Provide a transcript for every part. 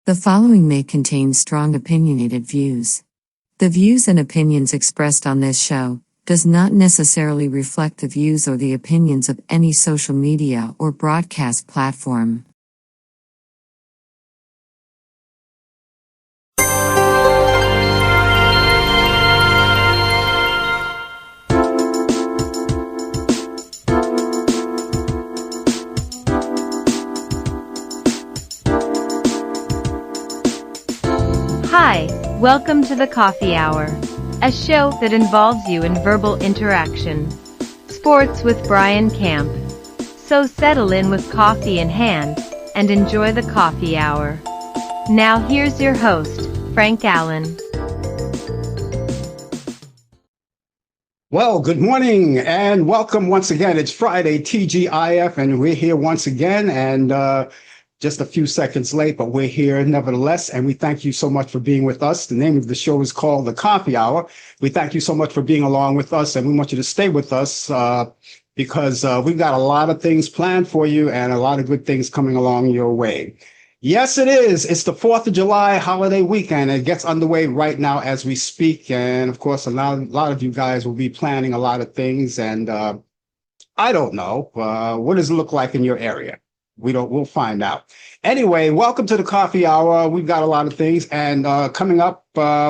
The following may contain strong opinionated views. The views and opinions expressed on this show does not necessarily reflect the views or the opinions of any social media or broadcast platform. Hi, welcome to the Coffee Hour, a show that involves you in verbal interaction. Sports with Brian Camp. So settle in with coffee in hand and enjoy the Coffee Hour. Now here's your host, Frank Allan. Well, good morning and welcome once again. It's Friday, TGIF, and we're here once again and just a few seconds late, but we're here nevertheless, and we thank you so much for being with us. The name of the show is called The Coffee Hour. We thank you so much for being along with us, and we want you to stay with us because we've got a lot of things planned for you and a lot of good things coming along your way. Yes, it is. It's the 4th of July holiday weekend. It gets underway right now as we speak, and of course, a lot of you guys will be planning a lot of things, and I don't know. What does it look like in your area? We'll find out. Anyway, welcome to the Coffee Hour. We've got a lot of things, and coming up,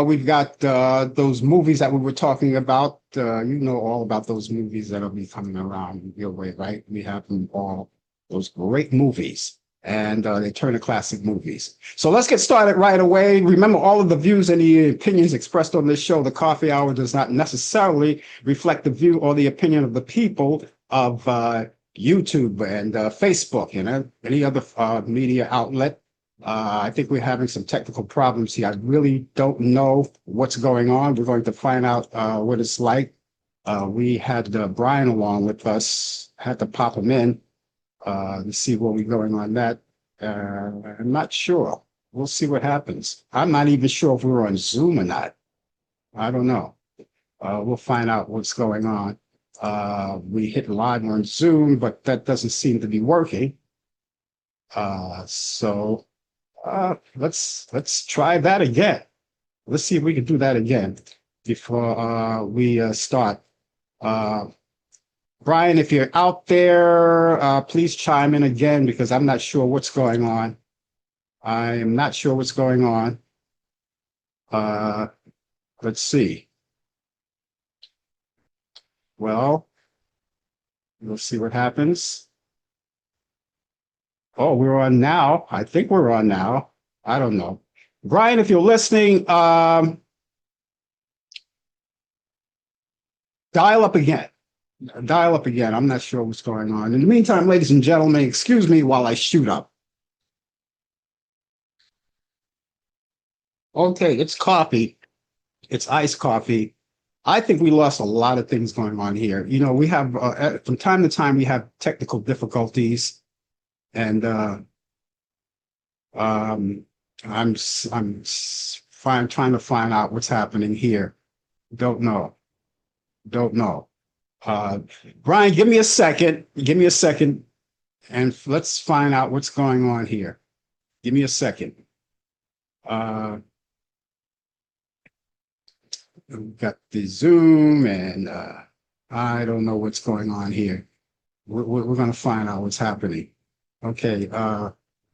we've got those movies that we were talking about. You know all about those movies that'll be coming around your way, right? We have them all, those great movies, and they turn to classic movies. So let's get started right away. Remember, all of the views and the opinions expressed on this show, the Coffee Hour, does not necessarily reflect the view or the opinion of the people of YouTube and Facebook and any other media outlet. I think we're having some technical problems here. I really don't know what's going on. We're going to find out what it's like. We had Brian along with us, had to pop him in to see what we're going on that. I'm not sure. We'll see what happens. I'm not even sure if we're on Zoom or not. I don't know. We'll find out what's going on. We hit live on Zoom, but that doesn't seem to be working. So let's try that again. Let's see if we can do that again before we start. Brian, if you're out there, please chime in again because I'm not sure what's going on. I am not sure what's going on. Let's see. Well, we'll see what happens. Oh, we're on now. I think we're on now. I don't know. Brian, if you're listening, dial up again. Dial up again. I'm not sure what's going on. In the meantime, ladies and gentlemen, excuse me while I shoot up. Okay, it's coffee. It's iced coffee. I think we lost a lot of things going on here. You know, we have from time to time we have technical difficulties, and I'm trying to find out what's happening here. Don't know. Brian, give me a second. Give me a second, and let's find out what's going on here. Give me a second. We've got the Zoom, and I don't know what's going on here. We're going to find out what's happening. Okay,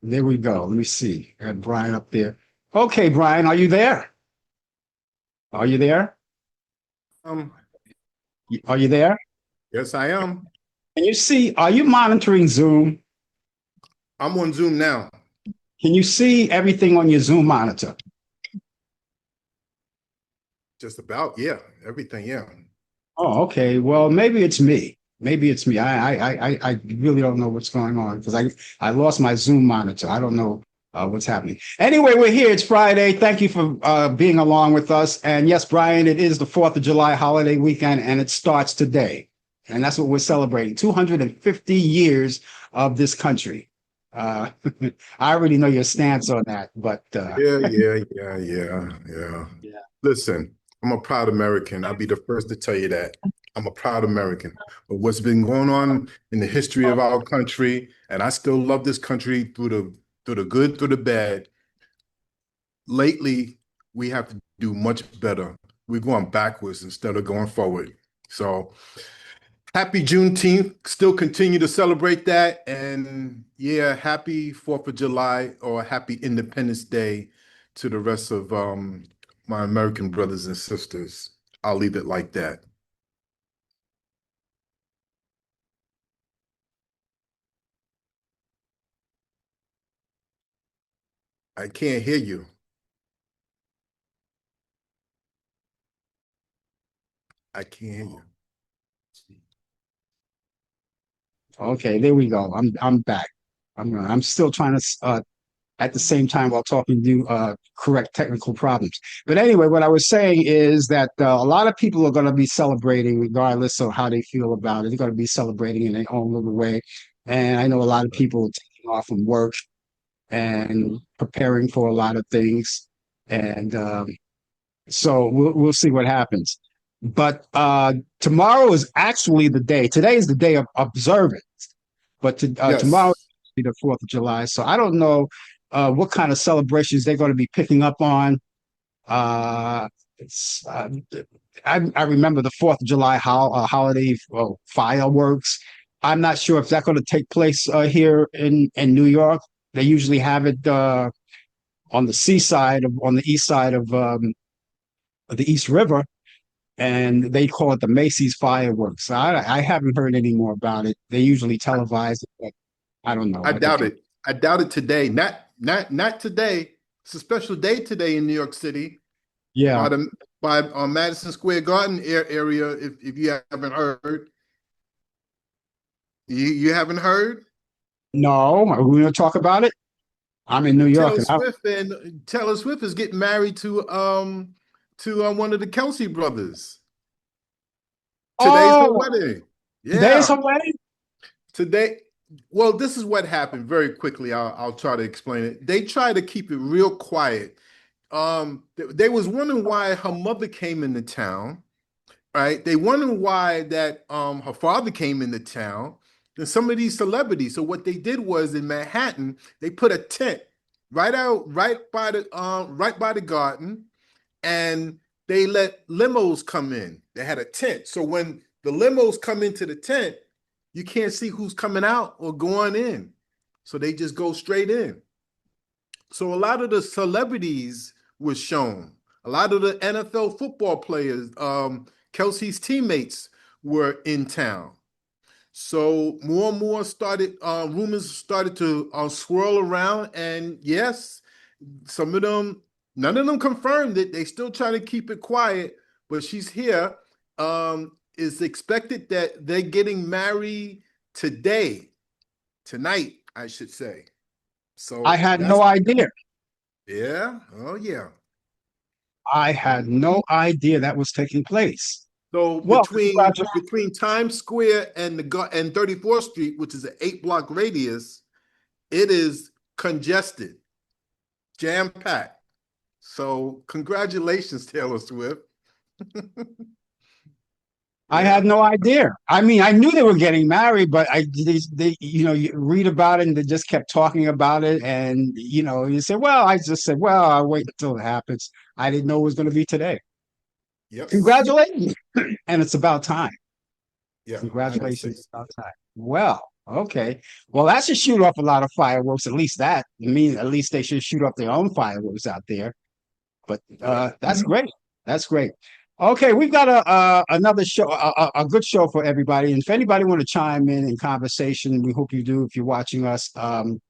there we go. Let me see. I got Brian up there. Okay, Brian, are you there? Are you there? Are you there? Yes, I am. Can you see? Are you monitoring Zoom? I'm on Zoom now. Can you see everything on your Zoom monitor? Just about, yeah. Everything, yeah. Oh, okay. Well, maybe it's me. Maybe it's me. I really don't know what's going on because I lost my Zoom monitor. I don't know what's happening. Anyway, we're here. It's Friday. Thank you for being along with us. And yes, Brian, it is the 4th of July holiday weekend, and it starts today. And that's what we're celebrating. 250 years of this country. I already know your stance on that, but Yeah. Listen, I'm a proud American. I'll be the first to tell you that. I'm a proud American. But what's been going on in the history of our country, and I still love this country through the good, through the bad. lately we have to do much better. We're going backwards instead of going forward. So happy Juneteenth. Still continue to celebrate that. And yeah, happy 4th of July or happy Independence Day to the rest of my American brothers and sisters. I'll leave it like that. I can't hear you. I can't hear you. Okay, there we go. I'm back. I'm still trying to at the same time while talking to correct technical problems. But anyway, what I was saying is that a lot of people are going to be celebrating regardless of how they feel about it. They're going to be celebrating in their own little way. And I know a lot of people taking off from work and preparing for a lot of things. And so we'll see what happens. But tomorrow is actually the day. Today is the day of observance, but tomorrow Yes. is the 4th of July. So I don't know what kind of celebrations they're going to be picking up on. It's I remember the 4th of July holiday fireworks. I'm not sure if that's going to take place here in New York. They usually have it on the seaside on the east side of the East River, and they call it the Macy's fireworks. I haven't heard any more about it. They usually televise it, but I don't know I what they doubt do. it. I doubt it today. Not today. It's a special day today in New York City Yeah, by the by Madison Square Garden area. If you haven't heard, you haven't heard. no, are we going to talk about it? I'm in New York, and Taylor Swift is getting married to one of the Kelsey brothers. Today's her oh, wedding. today is Yeah, her wedding. today. Well, this is what happened very quickly. I'll try to explain it. They try to keep it real quiet. They was wondering why her mother came into town, right? They wondering why that her father came into town and some of these celebrities. So what they did was in Manhattan, they put a tent right by the garden, and they let limos come in. They had a tent. So when the limos come into the tent, you can't see who's coming out or going in. So they just go straight in. So a lot of the celebrities were shown. A lot of the NFL football players, Kelsey's teammates were in town. So more and more rumors started to swirl around. And yes, some of them, none of them confirmed it. They still try to keep it quiet, but she's here. It's expected that they're getting married tonight, I should say. I So had that's no idea. yeah. Oh, yeah. I had no idea that was taking place. So Well, between Times Square and and 34th Street, which is an 8 block radius, it is congested, jam packed. So congratulations, Taylor Swift. I Yeah. had no idea. I mean, I knew they were getting married, but you read about it and they just kept talking about it. And, you said, well, I just said, well, I'll wait until it happens. I didn't know it was going to be today. Yes. Congratulations. And it's about time. Yeah. I would say Congratulations. It's so. about time. Well, okay. Well, that should shoot off a lot of fireworks. At least that. I mean, at least they should shoot off their own fireworks out there. But Yeah. that's great. That's great. Okay, we've got another show, a good show for everybody. And if anybody want to chime in conversation, we hope you do if you're watching us. And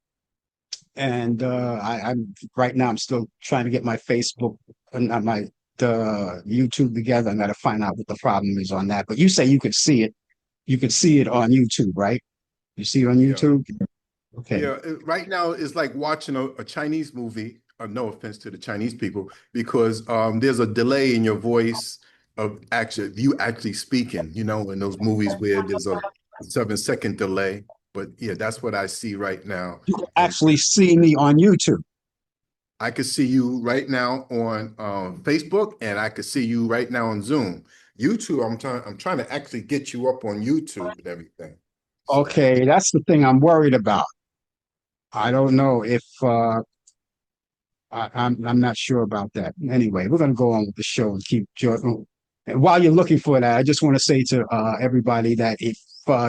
I'm right now. I'm still trying to get my Facebook and my the YouTube together. I got to find out what the problem is on that. But you say you could see it. You could see it on YouTube, right? You see it on Yeah. YouTube. Okay. Yeah, right now it's like watching a Chinese movie. No offense to the Chinese people, because there's a delay in your voice of you actually speaking. In those movies where there's a 7 second delay. But yeah, that's what I see right now. You can And actually see me on YouTube. I could see you right now on Facebook, and I could see you right now on Zoom. YouTube, I'm trying to actually get you up on YouTube and everything. So Okay, that's the thing I'm worried about. I don't know if I'm not sure about that. Anyway, we're going to go on with the show and keep joining. And while you're looking for that, I just want to say to everybody that if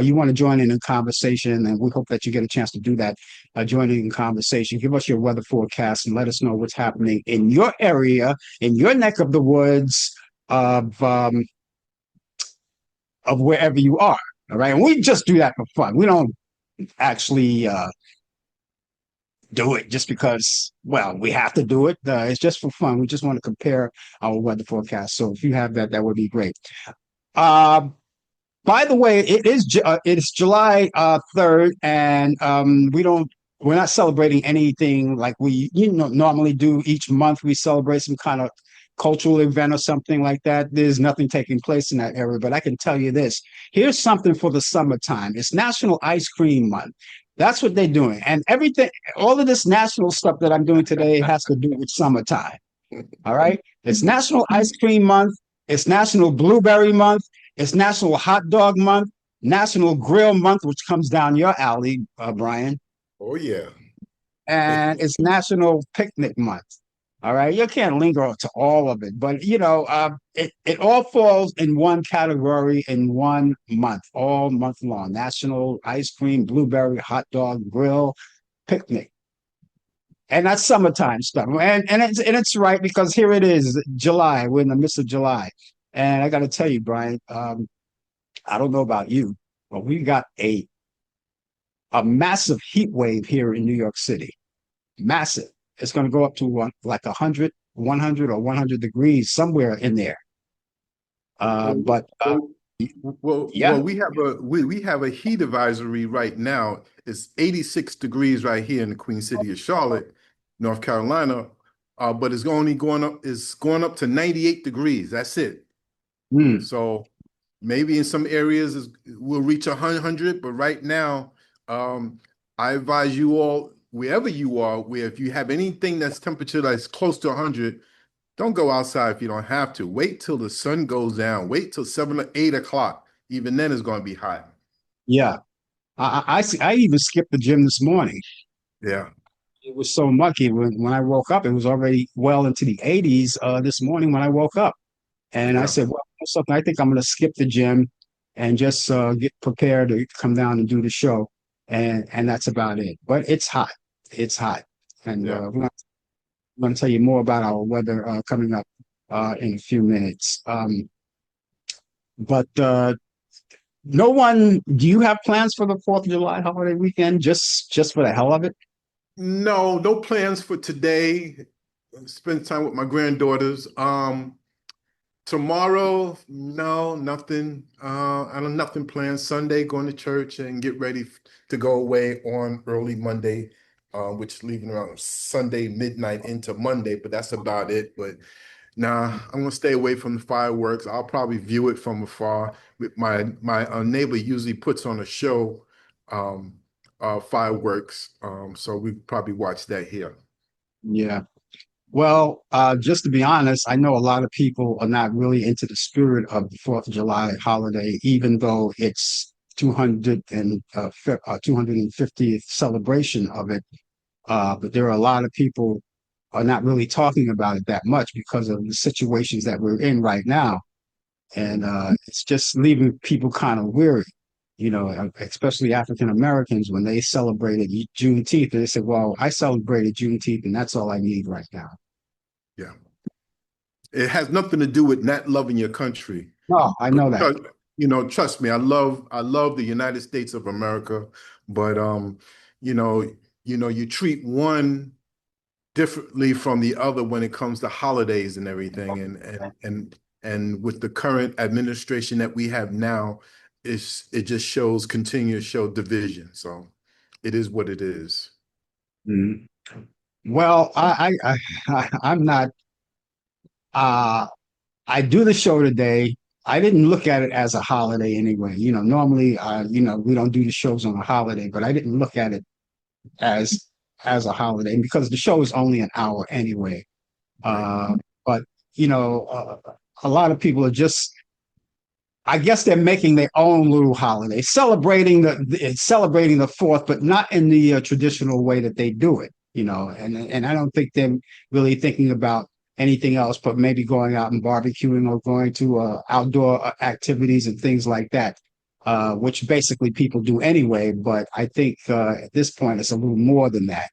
you want to join in conversation, and we hope that you get a chance to do that, joining in conversation, give us your weather forecast and let us know what's happening in your area, in your neck of the woods of wherever you are. All right. And we just do that for fun. We don't actually do it just because, well, we have to do it. It's just for fun. We just want to compare our weather forecast. So if you have that, that would be great. By the way, it's July 3rd, and we're not celebrating anything like we normally do each month. We celebrate some kind of cultural event or something like that. There's nothing taking place in that area, but I can tell you this. Here's something for the summertime. It's National Ice Cream Month. That's what they're doing. And everything, all of this national stuff that I'm doing today has to do with summertime. All right. It's National Ice Cream Month. It's National Blueberry Month. It's National Hot Dog Month, National Grill Month, which comes down your alley, Brian. Oh, yeah. And it's National Picnic Month. All right. You can't linger to all of it, but it all falls in one category in 1 month, all month long. National Ice Cream, Blueberry, Hot Dog, Grill, Picnic. And that's summertime stuff. And it's right, because here it is, July. We're in the midst of July. And I got to tell you, Brian, I don't know about you, but we got a massive heat wave here in New York City. Massive. It's going to go up to like 100 or 100 degrees, somewhere in there. Yeah. Well, we have a heat advisory right now. It's 86 degrees right here in the Queen City of Charlotte, North Carolina. But it's only going up to 98 degrees. That's it. So maybe in some areas we'll reach 100, but right now, I advise you all, wherever you are, where if you have anything that's temperature that's close to 100, don't go outside if you don't have to. Wait till the sun goes down. Wait till 7 or 8 o'clock. Even then, it's going to be hot. Yeah, I even skipped the gym this morning. Yeah, it was so mucky when I woke up. It was already well into the 80s this morning when I woke up. And I said, well, something, I think I'm going to skip the gym and just get prepared to come down and do the show. And that's about it. But it's hot. It's hot. And we're going to tell you more about our weather coming up in a few minutes. But no one, do you have plans for the 4th of July holiday weekend, just for the hell of it? No plans for today. Spend time with my granddaughters. Tomorrow, no, nothing. I don't nothing planned. Sunday, going to church and get ready to go away on early Monday, which leaving around Sunday midnight into Monday. But that's about it. But nah, I'm gonna stay away from the fireworks. I'll probably view it from afar. My neighbor usually puts on a show, fireworks. So we probably watch that here. Yeah. Well, just to be honest, I know a lot of people are not really into the spirit of the 4th of July holiday, even though it's 250th celebration of it. But there are a lot of people are not really talking about it that much because of the situations that we're in right now. And it's just leaving people kind of weary, especially African Americans when they celebrated Juneteenth. And they said, well, I celebrated Juneteenth and that's all I need right now. Yeah. It has nothing to do with not loving your country. No, I know that. Trust me, I love the United States of America, but you treat one differently from the other when it comes to holidays and everything. And with the current administration that we have now, it just continues to show division. So it is what it is. Mm-hmm. Well, I'm not. I do the show today. I didn't look at it as a holiday anyway. Normally, we don't do the shows on a holiday, but I didn't look at it as a holiday because the show is only an hour anyway. But a lot of people are just, I guess they're making their own little holiday, celebrating the 4th, but not in the traditional way that they do it. and I don't think they're really thinking about anything else but maybe going out and barbecuing or going to outdoor activities and things like that, which basically people do anyway. But I think at this point, it's a little more than that.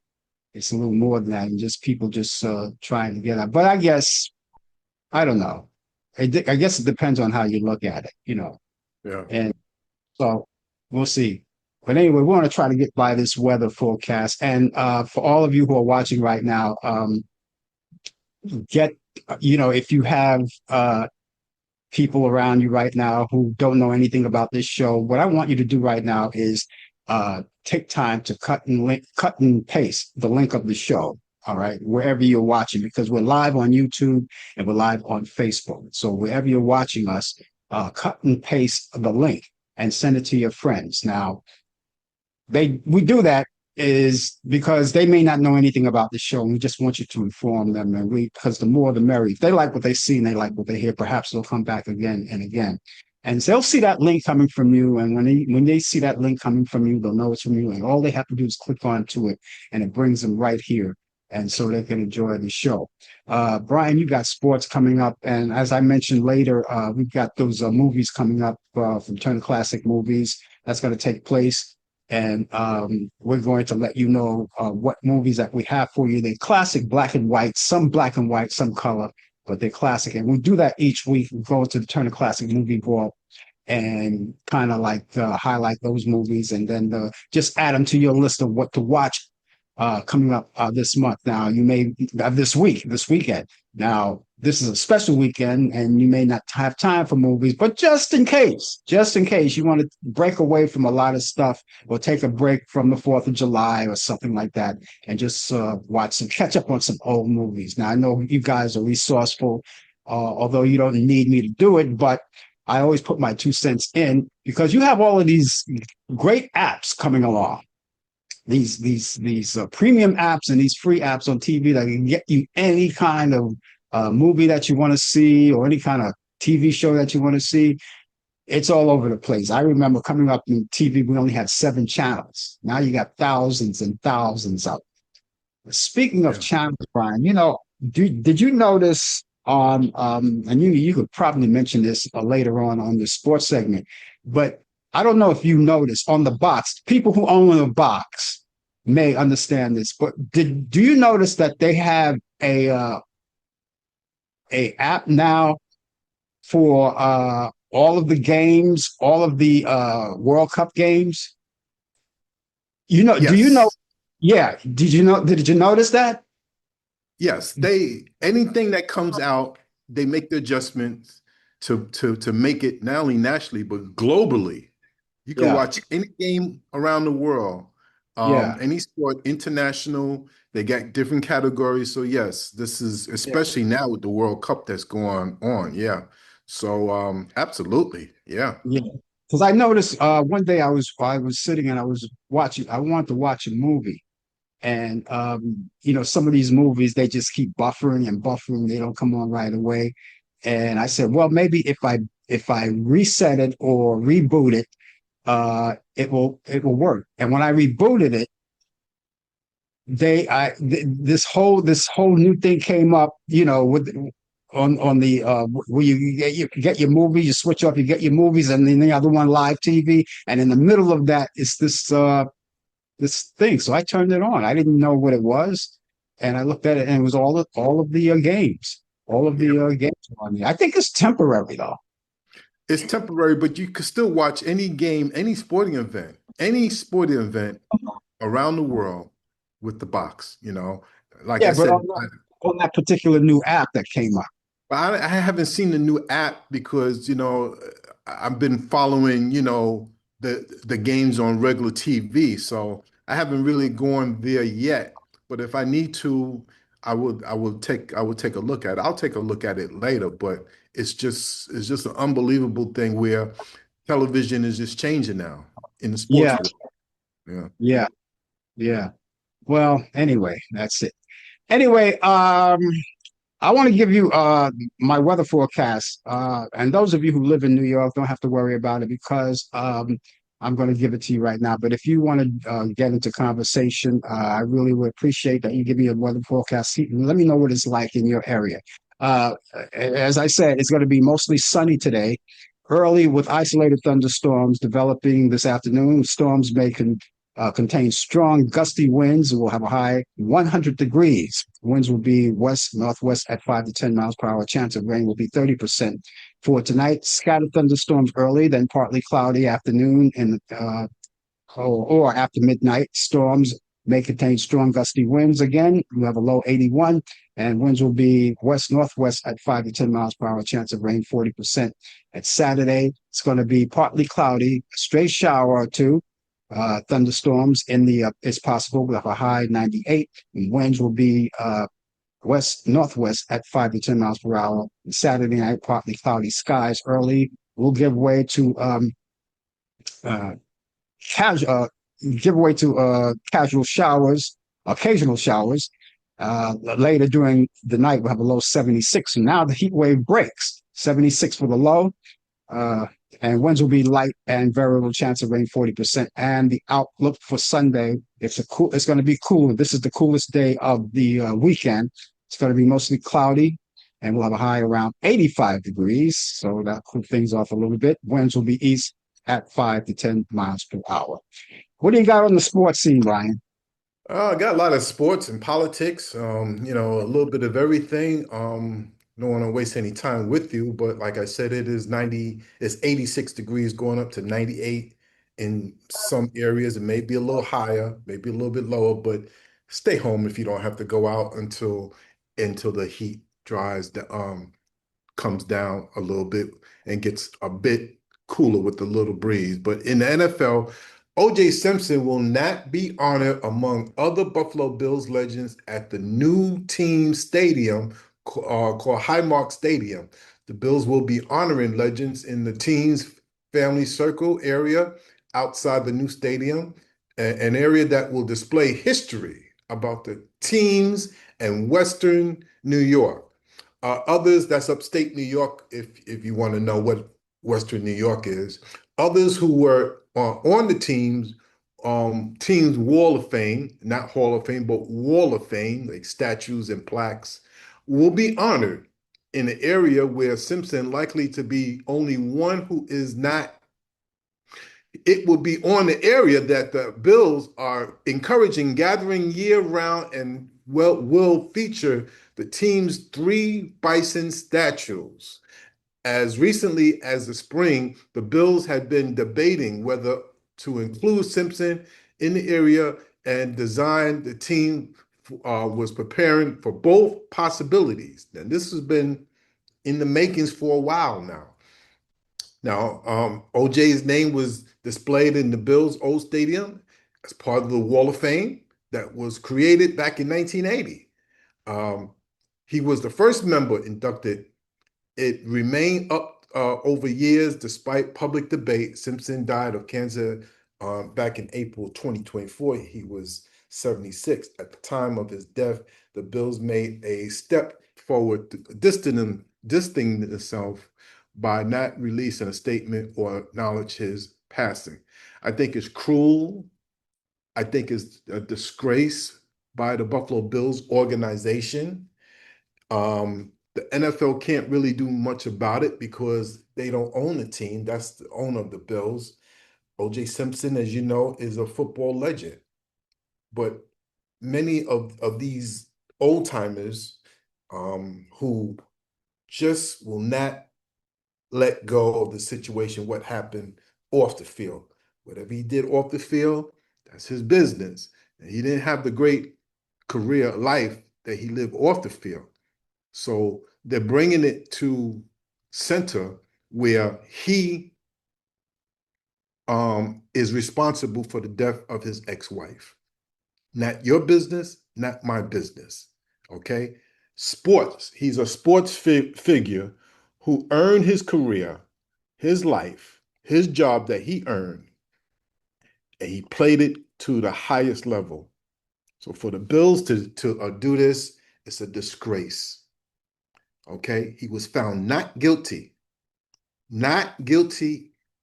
It's a little more than that, and just people just trying to get out. But I guess, I don't know. I guess it depends on how you look at it. Yeah. And so we'll see. But anyway, we want to try to get by this weather forecast. And for all of you who are watching right now, get, if you have people around you right now who don't know anything about this show, what I want you to do right now is take time to cut and paste the link of the show. All right, wherever you're watching, because we're live on YouTube and we're live on Facebook. So wherever you're watching us, cut and paste the link and send it to your friends. Now, we do that is because they may not know anything about the show, and we just want you to inform them. And because the more the merrier. If they like what they see and they like what they hear, perhaps they'll come back again and again. And they'll see that link coming from you. And when they see that link coming from you, they'll know it's from you. And all they have to do is click onto it, and it brings them right here. And so they can enjoy the show. Brian, you got sports coming up. And as I mentioned later, we've got those movies coming up from Turner Classic Movies. That's going to take place. And we're going to let you know what movies that we have for you. They're classic black and white, some color, but they're classic. And we do that each week. We go to the Turner Classic Movie Vault and kind of like highlight those movies, and then just add them to your list of what to watch coming up this month. Now, you may this weekend. Now, this is a special weekend, and you may not have time for movies, but just in case you want to break away from a lot of stuff or take a break from the 4th of July or something like that, and just catch up on some old movies. Now, I know you guys are resourceful, although you don't need me to do it, but I always put my 2 cents in because you have all of these great apps coming along. These premium apps and these free apps on TV that can get you any kind of movie that you want to see or any kind of TV show that you want to see. It's all over the place. I remember coming up in TV, we only had 7 channels. Now you got thousands and thousands of. Speaking of channels, Brian, did you notice on and you could probably mention this later on the sports segment, but I don't know if you noticed on the box, people who own a box may understand this, but do you notice that they have a app now for all of the games, all of the World Cup games? Yes. Do you know? Yeah. Did you notice that? Yes. Anything that comes out, they make the adjustments to make it not only nationally, but globally. You can watch any game around the world, any sport, international. They got different categories. So yes, this is especially now with the World Cup that's going on. Yeah. So absolutely. Yeah. Yeah. Because I noticed one day I was sitting and I wanted to watch a movie. And some of these movies, they just keep buffering and buffering. They don't come on right away. And I said, well, maybe if I reset it or reboot it, it will work. And when I rebooted it, this whole new thing came up, with on the where you get your movies, you switch off, you get your movies, and then the other one live TV, and in the middle of that is this thing. So I turned it on. I didn't know what it was, and I looked at it, and it was all of the games, games on there. I think it's temporary though. It's temporary, but you can still watch any game, any sporting event around the world with the box, Like I said, on that particular new app that came up. I haven't seen the new app because, I've been following, the games on regular TV. So I haven't really gone there yet. But if I need to, I will take a look at it. I'll take a look at it later, but it's just an unbelievable thing where television is just changing now in the sports world. Yeah. Well, anyway, that's it. Anyway, I want to give you my weather forecast. And those of you who live in New York don't have to worry about it because I'm going to give it to you right now. But if you want to get into conversation, I really would appreciate that you give me a weather forecast. Let me know what it's like in your area. As I said, it's going to be mostly sunny today, early with isolated thunderstorms developing this afternoon. Storms may contain strong gusty winds. We'll have a high 100 degrees. Winds will be west northwest at 5 to 10 miles per hour. Chance of rain will be 30%. For tonight, scattered thunderstorms early, then partly cloudy afternoon and or after midnight. Storms may contain strong gusty winds again. We have a low 81, and winds will be west northwest at 5 to 10 miles per hour. Chance of rain 40%. At Saturday, it's going to be partly cloudy, a stray shower or two. Thunderstorms in the is possible. We'll have a high 98, and winds will be west northwest at 5 to 10 miles per hour. Saturday night, partly cloudy skies early will uh, casual casual showers, occasional showers. Later during the night, we'll have a low 76. So now the heat wave breaks. 76 for the low. Uh, and winds will be light and variable chance of rain 40%. And the outlook for Sunday, it's going to be cool. This is the coolest day of the weekend. It's going to be mostly cloudy, and we'll have a high around 85 degrees. So that'll cool things off a little bit. Winds will be east at 5 to 10 miles per hour. What do you got on the sports scene, Ryan? I got a lot of sports and politics, a little bit of everything. Don't want to waste any time with you, but like I said, it's 86 degrees going up to 98 in some areas. It may be a little higher, maybe a little bit lower, but stay home if you don't have to go out until the heat comes down a little bit and gets a bit cooler with a little breeze. But in the NFL, O.J. Simpson will not be honored among other Buffalo Bills legends at the new team stadium called Highmark Stadium. The Bills will be honoring legends in the team's family circle area outside the new stadium, an area that will display history about the teams and Western New York. Others, that's upstate New York, if you want to know what Western New York is. Others who were on the team's Wall of Fame, not Hall of Fame, but Wall of Fame, like statues and plaques, will be honored in an area where Simpson likely to be only one who is not. It will be on the area that the Bills are encouraging gathering year round and will feature the team's 3 bison statues. As recently as the spring, the Bills had been debating whether to include Simpson in the area, and the team was preparing for both possibilities. And this has been in the makings for a while now. Now, OJ's name was displayed in the Bills' old stadium as part of the Wall of Fame that was created back in 1980. He was the first member inducted. It remained up over years despite public debate. Simpson died of cancer back in April 2024. He was 76. At the time of his death, the Bills made a step forward, distancing themselves by not releasing a statement or acknowledge his passing. I think it's cruel. I think it's a disgrace by the Buffalo Bills organization. The NFL can't really do much about it because they don't own the team. That's the owner of the Bills. O.J. Simpson, as you know, is a football legend. But many of these old timers who just will not let go of the situation, what happened off the field. Whatever he did off the field, that's his business. And he didn't have the great career life that he lived off the field. So they're bringing it to center where he is responsible for the death of his ex-wife. Not your business, not my business. Okay? Sports. He's a sports figure who earned his career, his life, his job that he earned, and he played it to the highest level. So for the Bills to do this, it's a disgrace. Okay? He was found not guilty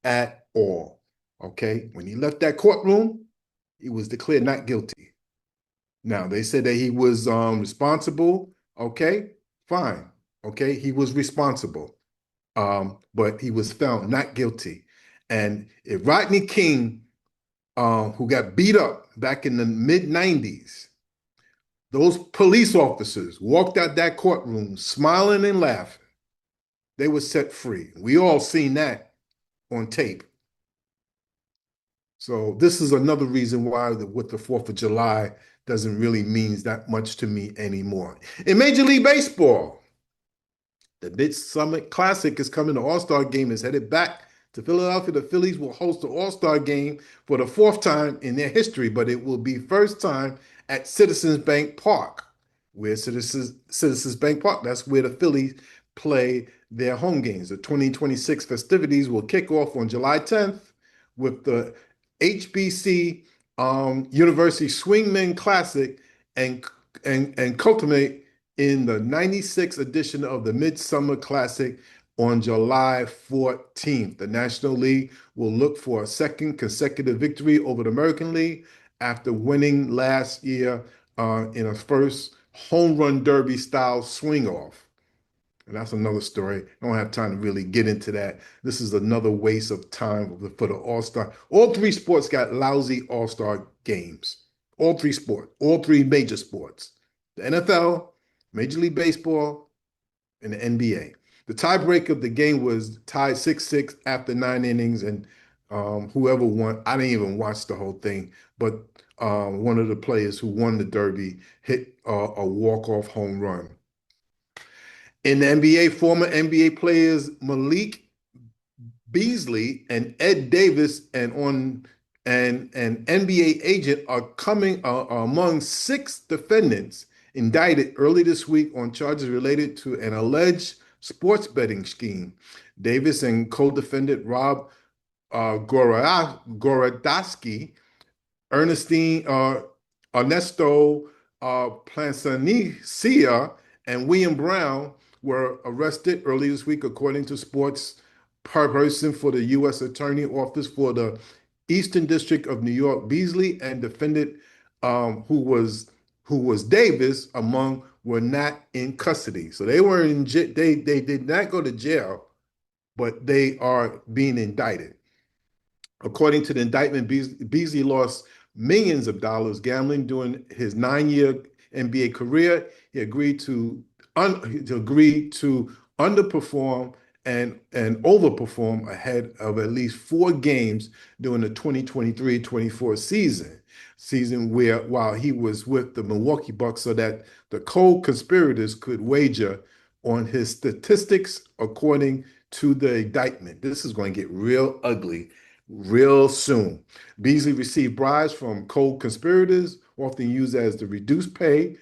at all. Okay, when he left that courtroom, he was declared not guilty. Now they said that he was responsible. Okay, fine. Okay, he was responsible, but he was found not guilty. And if Rodney King, who got beat up back in the mid-90s, those police officers walked out that courtroom smiling and laughing, they were set free. We all seen that on tape. So this is another reason why with the 4th of July doesn't really mean that much to me anymore. In Major League Baseball, the Midsummer Classic is coming. The All-Star Game is headed back to Philadelphia. The Phillies will host the All-Star Game for the 4th time in their history, but it will be first time at Citizens Bank Park. Where Citizens Bank Park, that's where the Phillies play their home games. The 2026 festivities will kick off on July 10th with the HBC University Swingmen Classic and culminate in the 96th edition of the Midsummer Classic on July 14th. The National League will look for a second consecutive victory over the American League after winning last year in a first home run derby style swing off. And that's another story. I don't have time to really get into that. This is another waste of time for the All-Star. All three sports got lousy All-Star games. All three sports, all three major sports. The NFL, Major League Baseball, and the NBA. The tiebreak of the game was tied 6-6 after 9 innings, and whoever won, I didn't even watch the whole thing, but one of the players who won the Derby hit a walk-off home run. In the NBA, former NBA players Malik Beasley and Ed Davis and an NBA agent are among 6 defendants indicted early this week on charges related to an alleged sports betting scheme. Davis and co-defendant Rob Gorodowski, Ernesto Plansanicia, and William Brown were arrested early this week, according to sports person for the U.S. Attorney Office for the Eastern District of New York. Beasley and defendant, who was Davis, were not in custody, so they were in. They did not go to jail, but they are being indicted. According to the indictment, Beasley lost millions of dollars gambling during his 9-year NBA career. He agreed to underperform and overperform ahead of at least 4 games during the 2023-24 season while he was with the Milwaukee Bucks, so that the co-conspirators could wager on his statistics. According to the indictment, this is going to get real ugly real soon. Beasley received bribes from co-conspirators, often used as the reduced pay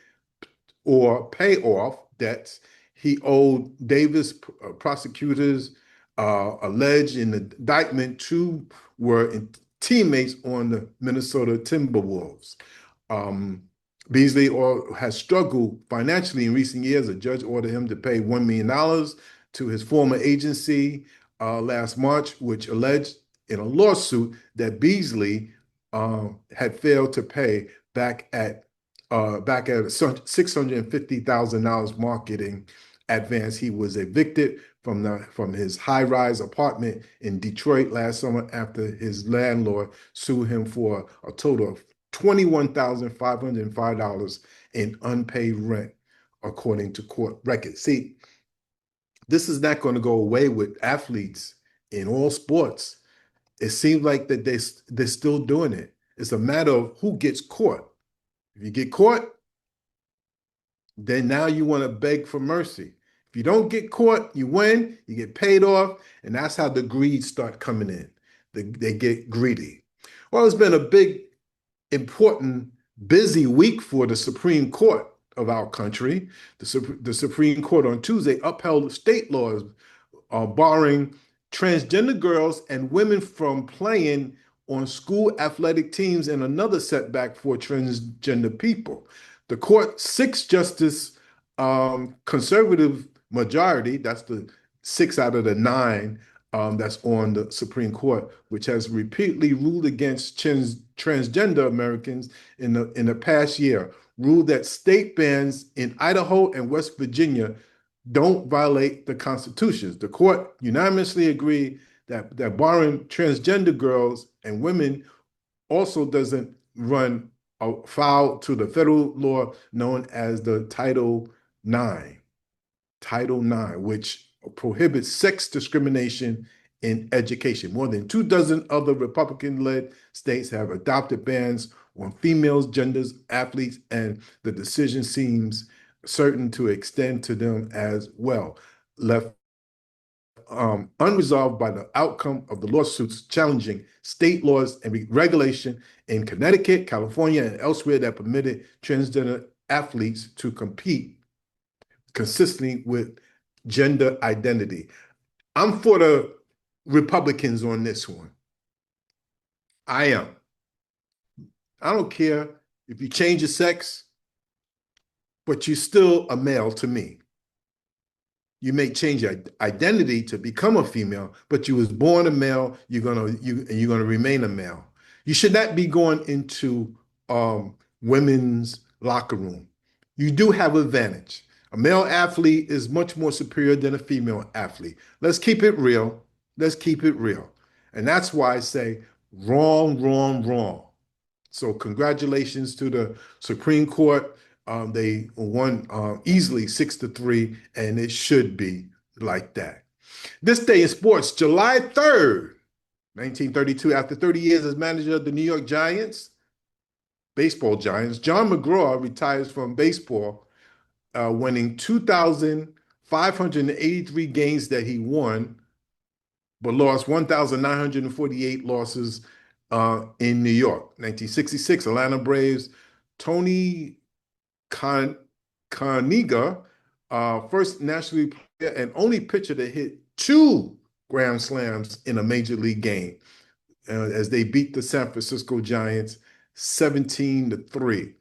or pay off debts he owed Davis. Prosecutors alleged in the indictment 2 were teammates on the Minnesota Timberwolves. Beasley has struggled financially in recent years. A judge ordered him to pay $1 million to his former agency last March, which alleged in a lawsuit that Beasley had failed to pay back at $650,000 marketing advance. He was evicted from his high-rise apartment in Detroit last summer after his landlord sued him for a total of $21,505 in unpaid rent, according to court records. See, this is not going to go away with athletes in all sports. It seems like that they're still doing it. It's a matter of who gets caught. If you get caught, then now you want to beg for mercy. If you don't get caught, you win, you get paid off, and that's how the greed start coming in. They get greedy. Well, it's been a big, important, busy week for the Supreme Court of our country. The Supreme Court on Tuesday upheld state laws barring transgender girls and women from playing on school athletic teams, and another setback for transgender people. The court 6-justice conservative majority, that's the 6 out of the 9 that's on the Supreme Court, which has repeatedly ruled against transgender Americans in the past year, ruled that state bans in Idaho and West Virginia don't violate the constitutions. The court unanimously agreed that barring transgender girls and women also doesn't run afoul to the federal law known as the Title IX, which prohibits sex discrimination in education. More than 24 other Republican-led states have adopted bans on females, genders, athletes, and the decision seems certain to extend to them as well. Left unresolved by the outcome of the lawsuits challenging state laws and regulation in Connecticut, California, and elsewhere that permitted transgender athletes to compete consistently with gender identity. I'm for the Republicans on this one. I am. I don't care if you change your sex, but you're still a male to me. You may change your identity to become a female, but you was born a male. You're gonna remain a male. You should not be going into women's locker room. You do have advantage. A male athlete is much more superior than a female athlete. Let's keep it real. Let's keep it real. And that's why I say wrong, wrong, wrong. So congratulations to the Supreme Court. They won easily 6-3, and it should be like that. This day in sports, July 3rd, 1932, after 30 years as manager of the New York Giants, baseball Giants, John McGraw retires from baseball, winning 2,583 games that he won, but lost 1,948 losses in New York. 1966, Atlanta Braves, Tony Carnegie, first National League player and only pitcher to hit 2 grand slams in a major league game, as they beat the San Francisco Giants 17-3.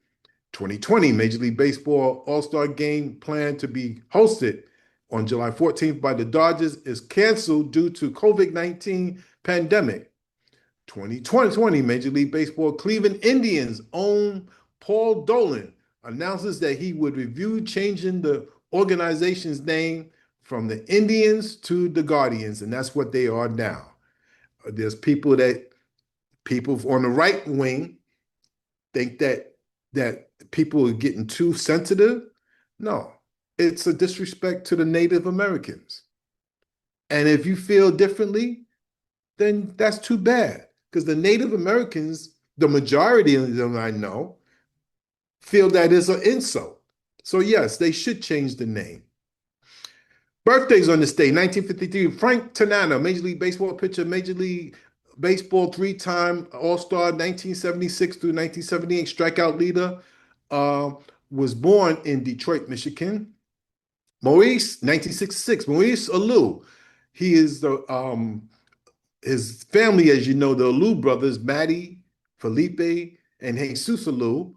2020 Major League Baseball All-Star Game planned to be hosted on July 14th by the Dodgers is canceled due to COVID-19 pandemic. 2020 Major League Baseball Cleveland Indians own Paul Dolan announces that he would review changing the organization's name from the Indians to the Guardians, and that's what they are now. There's people on the right wing think that people are getting too sensitive. No, it's a disrespect to the Native Americans. And if you feel differently, then that's too bad, because the Native Americans, the majority of them I know, feel that is an insult. So yes, they should change the name. Birthdays on this day, 1953, Frank Tanana, Major League Baseball pitcher, Major League Baseball 3-time All-Star, 1976 through 1978, strikeout leader, was born in Detroit, Michigan. Maurice, 1966, Maurice Alou. He is his family, as you know, the Alou brothers, Matty, Felipe, and Jesus Alou,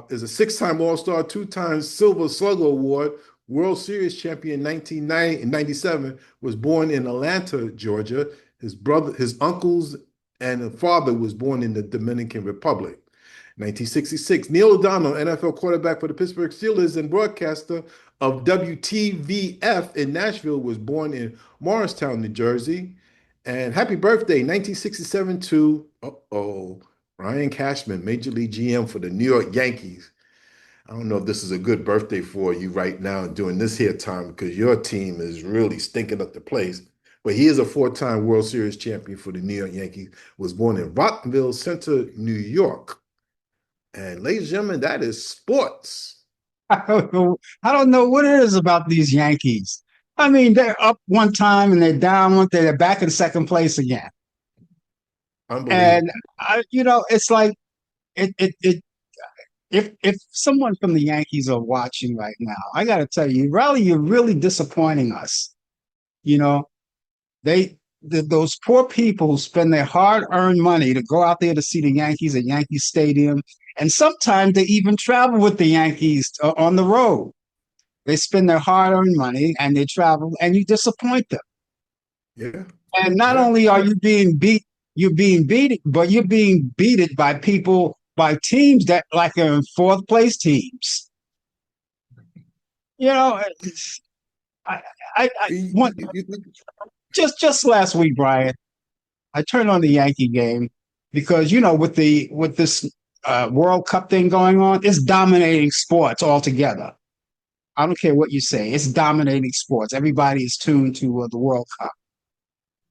is a 6-time All-Star, 2-time Silver Slugger Award, World Series champion in 1997, was born in Atlanta, Georgia. His uncles and father was born in the Dominican Republic. 1966, Neil O'Donnell, NFL quarterback for the Pittsburgh Steelers and broadcaster of WTVF in Nashville, was born in Morristown, New Jersey. And happy birthday, 1967 to, Ryan Cashman, Major League GM for the New York Yankees. I don't know if this is a good birthday for you right now during this here time, because your team is really stinking up the place. But he is a 4-time World Series champion for the New York Yankees, was born in Rockville Center, New York. And ladies and gentlemen, that is sports. I don't know what it is about these Yankees. I mean, they're up one time and they're down one day. They're back in second place again. And it's like if someone from the Yankees are watching right now, I got to tell you, Riley, you're really disappointing us. Those poor people spend their hard-earned money to go out there to see the Yankees at Yankee Stadium, and sometimes they even travel with the Yankees on the road. They spend their hard-earned money and they travel, and you disappoint them. Yeah. And not Yeah. only are you being beat, you're being beat, but you're being beaten by people, by teams that like are in fourth place teams. You know, I, I want just last week, Brian, I turned on the Yankee game because with this World Cup thing going on, it's dominating sports altogether. I don't care what you say; it's dominating sports. Everybody is tuned to the World Cup.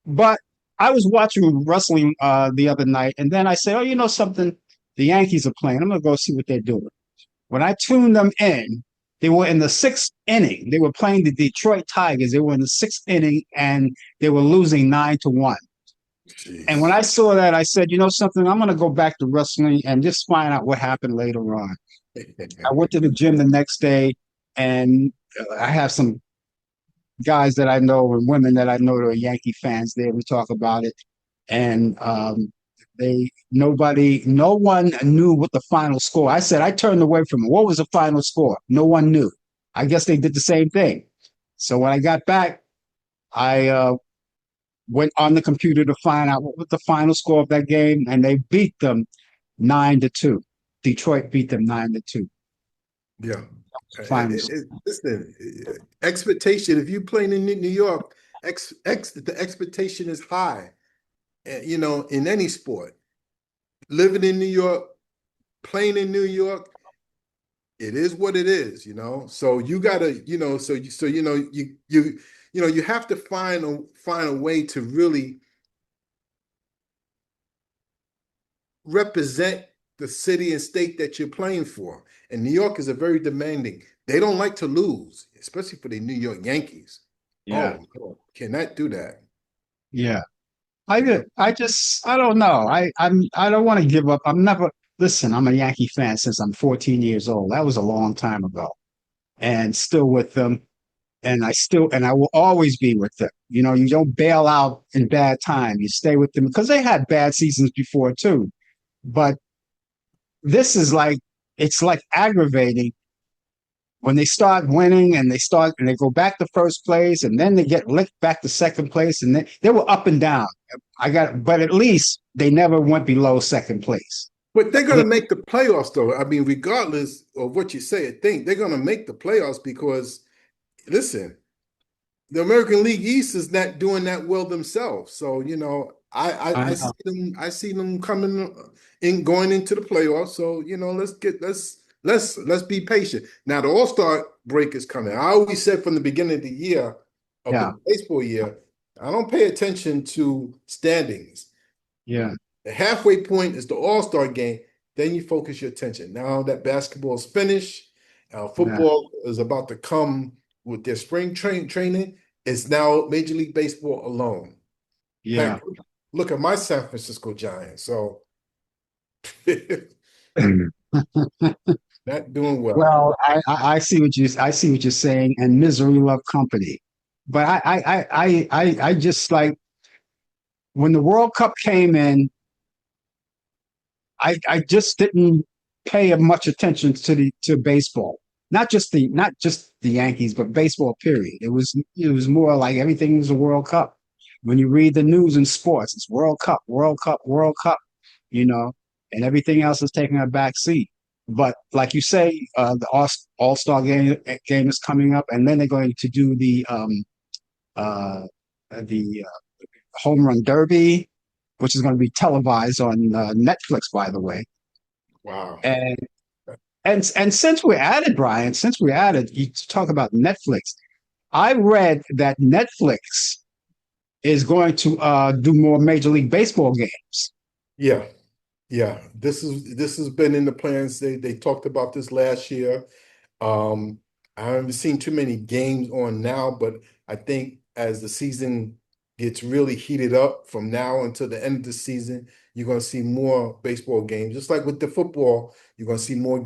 But I was watching wrestling the other night, and then I said, "Oh, you know something? The Yankees are playing. I'm gonna go see what they're doing." When I tuned them in, they were in the sixth inning. They were playing the Detroit Tigers. They were in the sixth inning, and they were losing 9-1. And when Jeez. I saw that, I said, "You know something? I'm gonna go back to wrestling and just find out what happened later on." I went to the gym the next day, and I have some guys that I know and women that I know that are Yankee fans there. We talk about it, and no one knew what the final score. I said I turned away from it. What was the final score? No one knew. I guess they did the same thing. So when I got back, I went on the computer to find out what was the final score of that game, and they beat them 9-2. Detroit beat them 9-2. Yeah. Final. Listen, expectation. If you're playing in New York, the expectation is high. In any sport, living in New York, playing in New York, it is what it is. So you gotta, you have to find a way to really represent the city and state that you're playing for. And New York is a very demanding. They don't like to lose, especially for the New York Yankees. Yeah, Oh, no, cannot do that. yeah. You know, I don't know. I don't want to give up. I'm never listen. I'm a Yankee fan since I'm 14 years old. That was a long time ago, and still with them. And I will always be with them. You don't bail out in bad time. You stay with them because they had bad seasons before too. But this is like it's like aggravating when they start winning and they go back to first place and then they get licked back to second place and they were up and down. But at least they never went below second place. but they're going to make the playoffs, though. I mean, regardless of what you say or think, they're going to make the playoffs because, listen, the American League East is not doing that well themselves. So, I I see know. them coming in going into the playoffs. So, let's be patient. Now the All-Star break is coming. I always said from the beginning of the year, of Yeah, the baseball year, I don't pay attention to standings. yeah, The halfway point is the All-Star game. Then you focus your attention. Now that basketball is finished, yeah, football is about to come with their spring training. It's now Major League Baseball alone. yeah. Heck, look at my San Francisco Giants. So not doing well. Well, I see I see what you're saying, and misery love company. But I just like when the World Cup came in, I just didn't pay much attention to baseball. Not just the Yankees, but baseball. Period. It was more like everything was a World Cup. When you read the news in sports, it's World Cup, World Cup, World Cup. You know, and everything else is taking a back seat. But like you say, the All Star game is coming up, and then they're going to do uh, Home Run Derby, which is going to be televised on Netflix, by the way. Wow. And and since we're at it, Brian, since we're at it, you talk about Netflix. I read that Netflix is going to do more Major League Baseball games. Yeah. Yeah. This has been in the plans. They talked about this last year. Um, I haven't seen too many games on now, but I think as the season gets really heated up from now until the end of the season, you're going to see more baseball games. Just like with the football, you're going to see more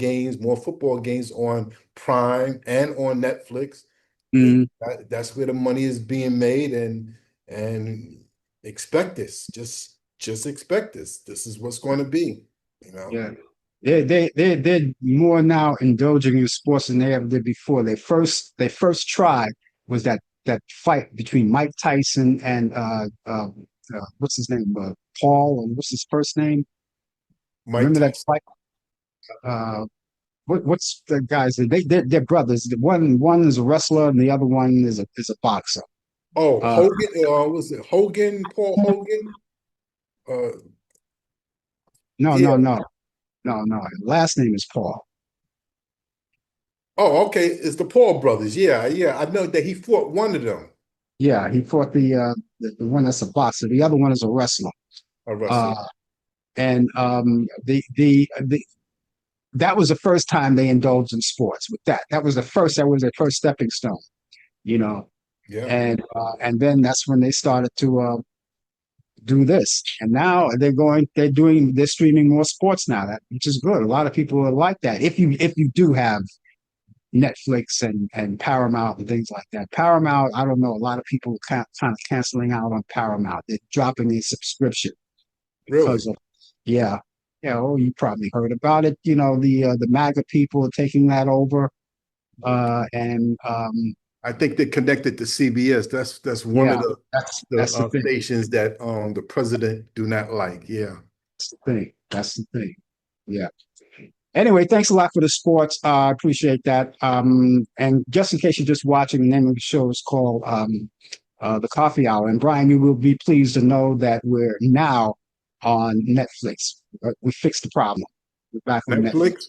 football games on Prime and on Netflix. Mm, That's where the money is being made, and expect this. Just expect this. This is what's going to be, you know. yeah. They're more now indulging in sports than they ever did before. Their first try was that that fight between Mike Tyson and what's his name, Paul, and what's his first name? Mike Remember that Tyson. fight? Uh, what's the guys? They're brothers. One is a wrestler, and the other one is a boxer. Oh, Uh, Hogan. Was it Hogan? Paul Hogan. Uh, no, yeah. no, no, no, no. Last name is Paul. Oh, okay. It's the Paul brothers. Yeah, yeah. I know that he fought one of them, Yeah, he fought the one that's a boxer. The other one is a wrestler. a wrestler. Uh, and the that was the first time they indulged in sports with that. That was their first stepping stone, you know. Yeah, And then that's when they started to do this. And now they're streaming more sports now, which is good. A lot of people are like that. If you do have Netflix and Paramount and things like that. Paramount, I don't know. A lot of people kind of canceling out on Paramount. They're dropping their subscription really. because of, yeah, you probably heard about it. The MAGA people are taking that over, and I think they're connected to CBS. That's one of yeah, the that's the thing. stations that the president do not like. Yeah. That's the thing. That's the thing. Yeah. Anyway, thanks a lot for the sports. I appreciate that. And just in case you're just watching, the name of the show is called The Coffee Hour. And Brian, you will be pleased to know that we're now on Netflix. We fixed the problem. We're back on Netflix. Netflix.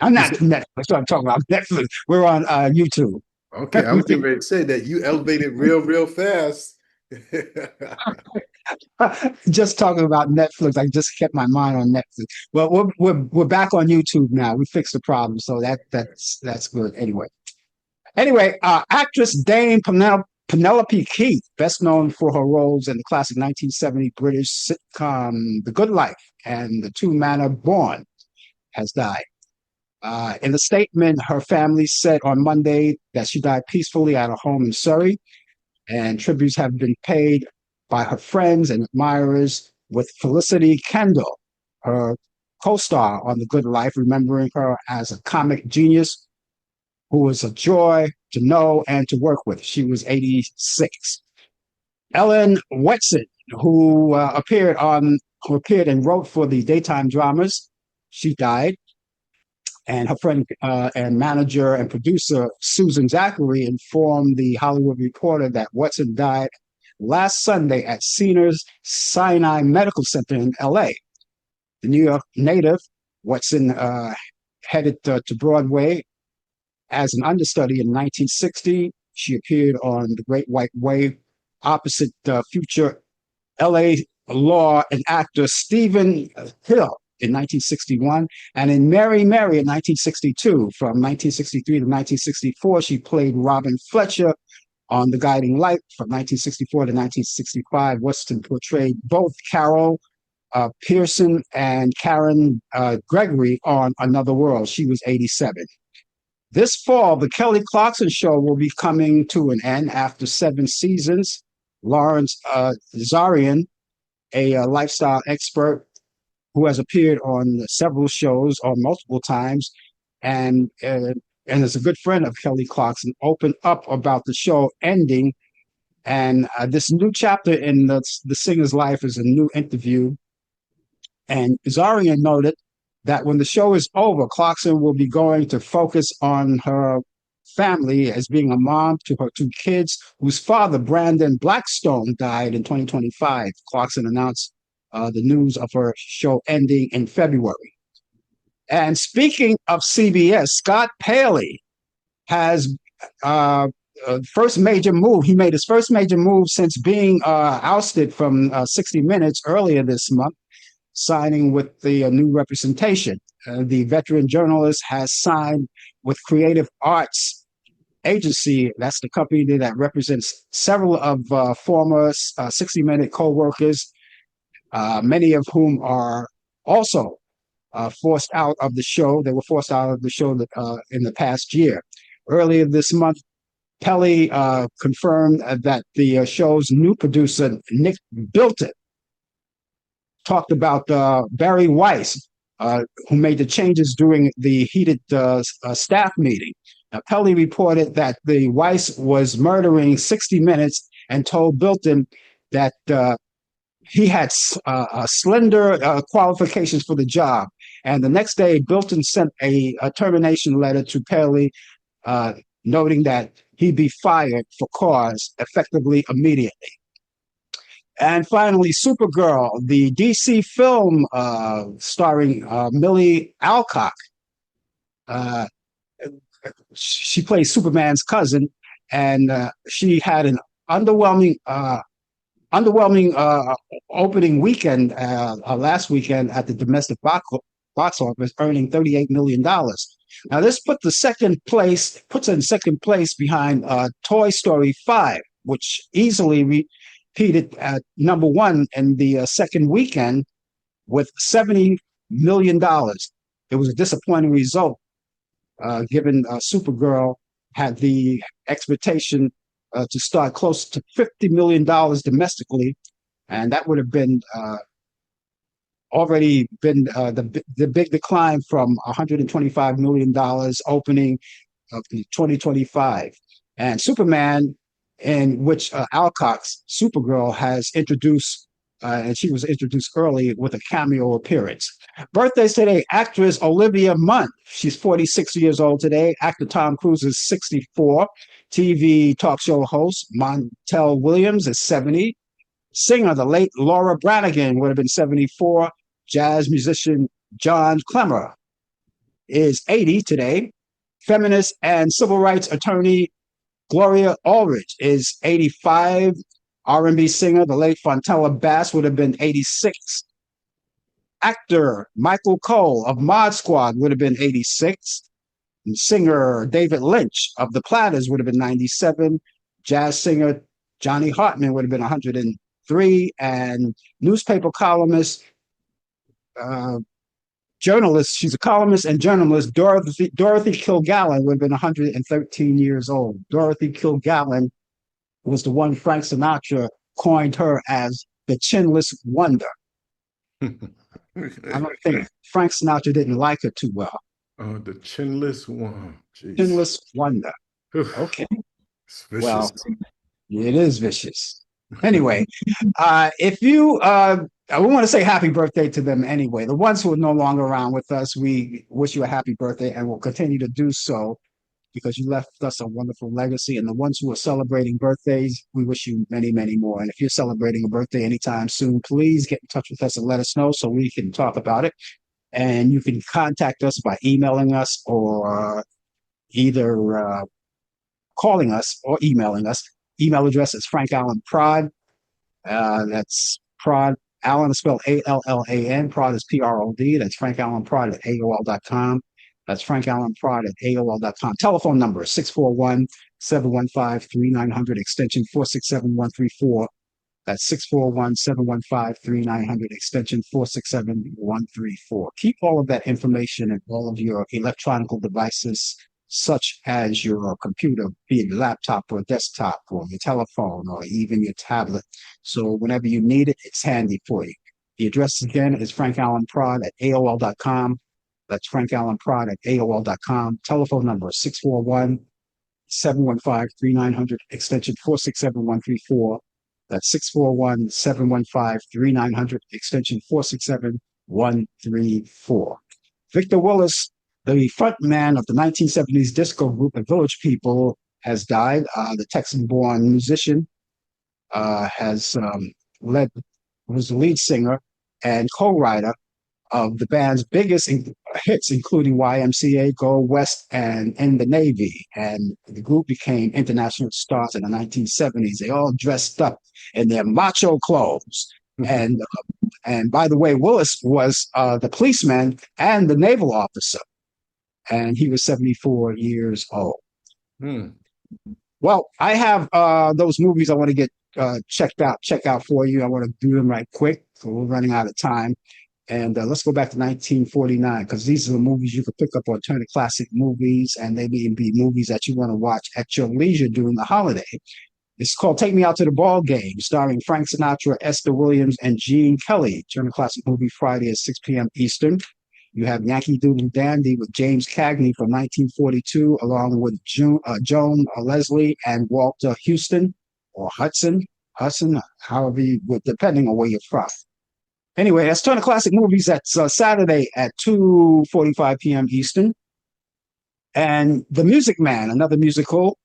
I'm You not said, Netflix. I'm talking about Netflix. We're on YouTube. okay, I We was getting ready to say that you elevated real fast. just talking about Netflix. I just kept my mind on Netflix. Well, we're back on YouTube now. We fixed the problem, so that's good. Anyway, actress Dame Penelope Keith, best known for her roles in the classic 1970 British sitcom The Good Life and The Two Manor Born, has died. In a statement, her family said on Monday that she died peacefully at her home in Surrey, and tributes have been paid by her friends and admirers, with Felicity Kendall, her co-star on The Good Life, remembering her as a comic genius who was a joy to know and to work with. She was 86. Ellen Wetson, who appeared and wrote for the daytime dramas, she died. And her friend and manager and producer Susan Zachary informed the Hollywood Reporter that Watson died last Sunday at Cedars Sinai Medical Center in LA. The New York native, Watson headed to Broadway as an understudy in 1960. She appeared on The Great White Way opposite future LA law and actor Stephen Hill in 1961, and in Mary Mary in 1962. From 1963 to 1964, she played Robin Fletcher on The Guiding Light. From 1964 to 1965, Weston portrayed both Carol Pearson and Karen Gregory on Another World. She was 87. This fall, The Kelly Clarkson Show will be coming to an end after 7 seasons. Lawrence Zarian, a lifestyle expert who has appeared on several shows on multiple times, and is a good friend of Kelly Clarkson, opened up about the show ending. And this new chapter in the singer's life is a new interview. And Zarian noted that when the show is over, Clarkson will be going to focus on her family as being a mom to her 2 kids, whose father, Brandon Blackstone, died in 2025. Clarkson announced the news of her show ending in February. And speaking of CBS, Scott Paley has first major move. He made his first major move since being ousted from 60 Minutes earlier this month, signing with the new representation. The veteran journalist has signed with Creative Arts Agency. That's the company that represents several of former 60 Minute co-workers, many of whom are also forced out of the show. They were forced out of the show in the past year. Earlier this month, Pelly confirmed that the show's new producer, Nick Bilton, talked about Barry Weiss, who made the changes during the heated staff meeting. Now, Pelly reported that the Weiss was murdering 60 Minutes and told Bilton that he had slender qualifications for the job. And the next day, Bilton sent a termination letter to Pelly, noting that he'd be fired for cause effectively immediately. And finally, Supergirl, the DC film starring Millie Alcock. She plays Superman's cousin, and she had an underwhelming opening weekend last weekend at the domestic box office, earning $38 million. Now, this puts her in second place behind Toy Story 5, which easily repeated at number one in the second weekend with $70 million. It was a disappointing result, given Supergirl had the expectation to start close to $50 million domestically, and that would have been already been the big decline from $125 million opening of 2025. And Superman, in which Alcock's Supergirl has introduced, and she was introduced early with a cameo appearance. Birthdays today, actress Olivia Munn. She's 46 years old today. Actor Tom Cruise is 64. TV talk show host Montel Williams is 70. Singer, the late Laura Branigan, would have been 74. Jazz musician John Clemmer is 80 today. Feminist and civil rights attorney Gloria Allred is 85. R&B singer, the late Fontella Bass, would have been 86. Actor Michael Cole of Mod Squad would have been 86. And singer David Lynch of the Platters would have been 97. Jazz singer Johnny Hartman would have been 103. And newspaper columnist, journalist, she's a columnist and journalist, Dorothy Kilgallen would have been 113 years old. Dorothy Kilgallen was the one Frank Sinatra coined her as the chinless wonder. I don't think Frank Sinatra didn't like her too well. Oh, the chinless one. Jeez. Chinless wonder. Okay. It's vicious. Well, it is vicious. Anyway, if you, we want to say happy birthday to them anyway. The ones who are no longer around with us, we wish you a happy birthday and will continue to do so, because you left us a wonderful legacy. And the ones who are celebrating birthdays, we wish you many, many more. And if you're celebrating a birthday anytime soon, please get in touch with us and let us know so we can talk about it. And you can contact us by emailing us or either calling us or emailing us. Email address is Frank Allan Prod. That's Prod. Allan is spelled Allan. Prod is Prod. That's Frank Allan Prod at AOL.com. That's Frank Allan Prod at AOL.com. Telephone number is 641-715-3900, extension 467134. That's 641-715-3900, extension 467134. Keep all of that information in all of your electronic devices, such as your computer, be it your laptop or desktop or your telephone or even your tablet. So whenever you need it, it's handy for you. The address again is Frank Allan Prod at AOL.com. That's Frank Allan Prod at AOL.com. Telephone number is 641-715-3900, extension 467134. That's 641-715-3900, extension 467134. Victor Willis, the front man of the 1970s disco group The Village People, has died. The Texan-born musician was the lead singer and co-writer of the band's biggest hits, including YMCA, Go West, and In the Navy. And the group became international stars in the 1970s. They all dressed up in their macho clothes. And by the way, Willis was the policeman and the naval officer, and he was 74 years old. Well, I have those movies I want to get check out for you. I want to do them right quick, so we're running out of time. And let's go back to 1949, because these are the movies you could pick up on Turner Classic Movies, and they may be movies that you want to watch at your leisure during the holiday. It's called Take Me Out to the Ball Game, starring Frank Sinatra, Esther Williams, and Gene Kelly. Turner Classic Movie, Friday at 6 p.m. Eastern. You have Yankee Doodle Dandy with James Cagney from 1942, along with Joan Leslie and Walter Houston or Hudson, however you would, depending on where you're from. Anyway, that's Turner Classic Movies. That's Saturday at 2:45 p.m. Eastern. And The Music Man, another musical,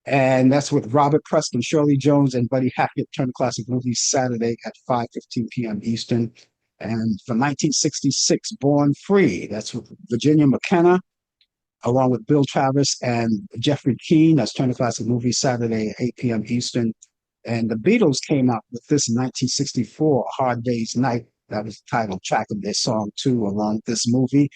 and that's with Robert Preston, Shirley Jones, and Buddy Hackett. Turner Classic Movies Saturday at 5:15 p.m. Eastern. And from 1966, Born Free, that's with Virginia McKenna, along with Bill Travis and Jeffrey Keane. That's Turner Classic Movies Saturday at 8 p.m. Eastern. And the Beatles came out with this in 1964, A Hard Day's Night. That was the title track of their song, too, along with this movie,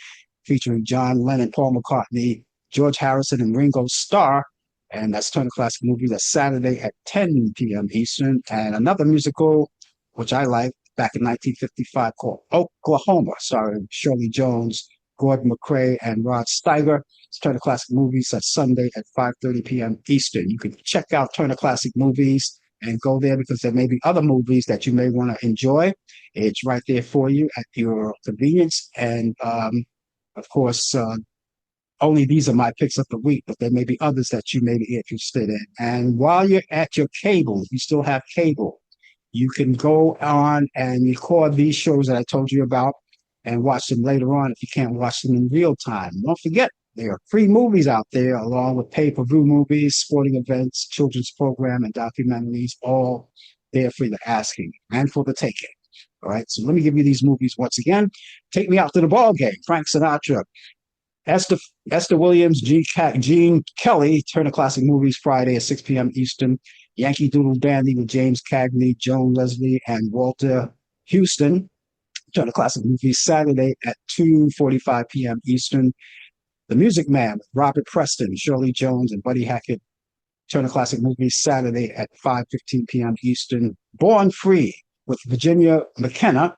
featuring John Lennon, Paul McCartney, George Harrison, and Ringo Starr. And that's Turner Classic Movies. That's Saturday at 10 p.m. Eastern. And another musical, which I like, back in 1955, called Oklahoma, starring Shirley Jones, Gordon McRae, and Rod Steiger. It's Turner Classic Movies. That's Sunday at 5:30 p.m. Eastern. You can check out Turner Classic Movies and go there because there may be other movies that you may want to enjoy. It's right there for you at your convenience. And of course, only these are my picks of the week, but there may be others that you may be interested in. And while you're at your cable, you still have cable, you can go on and record these shows that I told you about and watch them later on if you can't watch them in real time. Don't forget, there are free movies out there, along with pay-per-view movies, sporting events, children's program, and documentaries, all there for the asking and for the taking. All right, so let me give you these movies once again. Take Me Out to the Ball Game, Frank Sinatra. Esther Williams, Gene Kelly, Turner Classic Movies, Friday at 6 p.m. Eastern. Yankee Doodle Dandy with James Cagney, Joan Leslie, and Walter Houston, Turner Classic Movies, Saturday at 2:45 p.m. Eastern. The Music Man with Robert Preston, Shirley Jones, and Buddy Hackett, Turner Classic Movies, Saturday at 5:15 p.m. Eastern. Born Free with Virginia McKenna,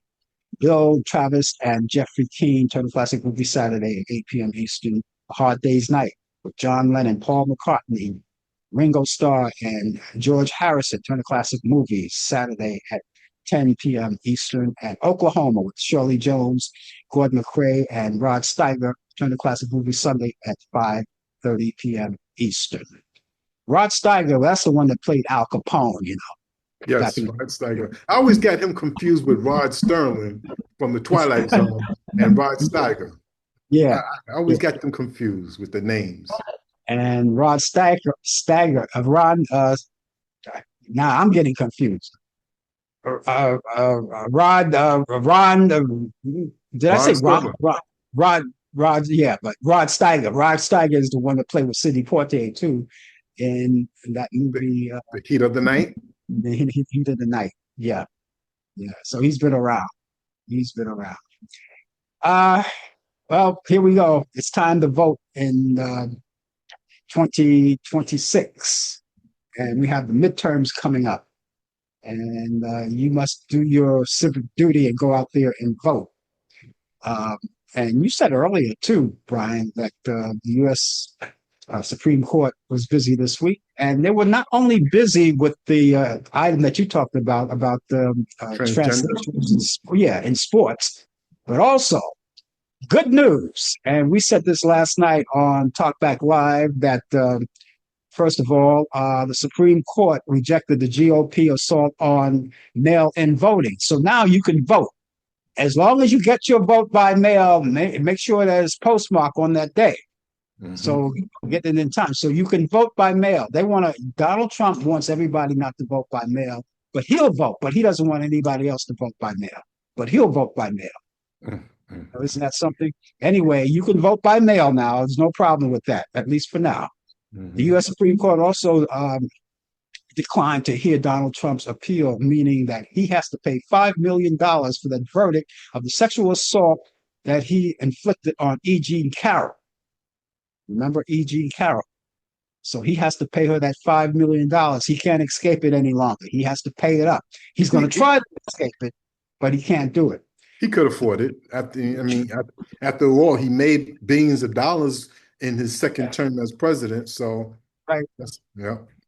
Bill Travis, and Jeffrey Keane, Turner Classic Movies, Saturday at 8 p.m. Eastern. A Hard Day's Night with John Lennon, Paul McCartney, Ringo Starr, and George Harrison, Turner Classic Movies, Saturday at 10 p.m. Eastern. And Oklahoma with Shirley Jones, Gordon McRae, and Rod Steiger, Turner Classic Movies, Sunday at 5:30 p.m. Eastern. Rod Steiger, that's the one that played Al Capone, you know. Yes, Rod Steiger. I always got him confused with Rod Sterling from The Twilight Zone and Rod Steiger. Yeah. I always got them confused with the names. And Rod now I'm getting confused. Did I say Rod? Yeah, but Rod Steiger. Rod Steiger is the one that played with Sidney Poitier too in that movie. The Heat of the Night? The Heat of the Night. Yeah. Yeah. So he's been around. Well, here we go. It's time to vote in 2026. And we have the midterms coming up. And you must do your civic duty and go out there and vote. And you said earlier, too, Brian, that the U.S. Supreme Court was busy this week. And they were not only busy with the item that you talked about the in sports, but also good news. And we said this last night on Talkback Live that, first of all, the Supreme Court rejected the GOP assault on mail-in voting. So now you can vote. As long as you get your vote by mail, make sure that it's postmarked on that day. Mm-hmm. So get it in time. So you can vote by mail. Donald Trump wants everybody not to vote by mail, but he'll vote. But he doesn't want anybody else to vote by mail. But he'll vote by mail. Mm-hmm. Isn't that something? Anyway, you can vote by mail now. There's no problem with that, at least for now. Mm-hmm. The U.S. Supreme Court also declined to hear Donald Trump's appeal, meaning that he has to pay $5 million for that verdict of the sexual assault that he inflicted on E. Jean Carroll. Remember E. Jean Carroll? So he has to pay her that $5 million. He can't escape it any longer. He has to pay it up. He's going to try to escape it, but he can't do it. He could afford it. After all, he made billions of dollars in his second term as president. So, right.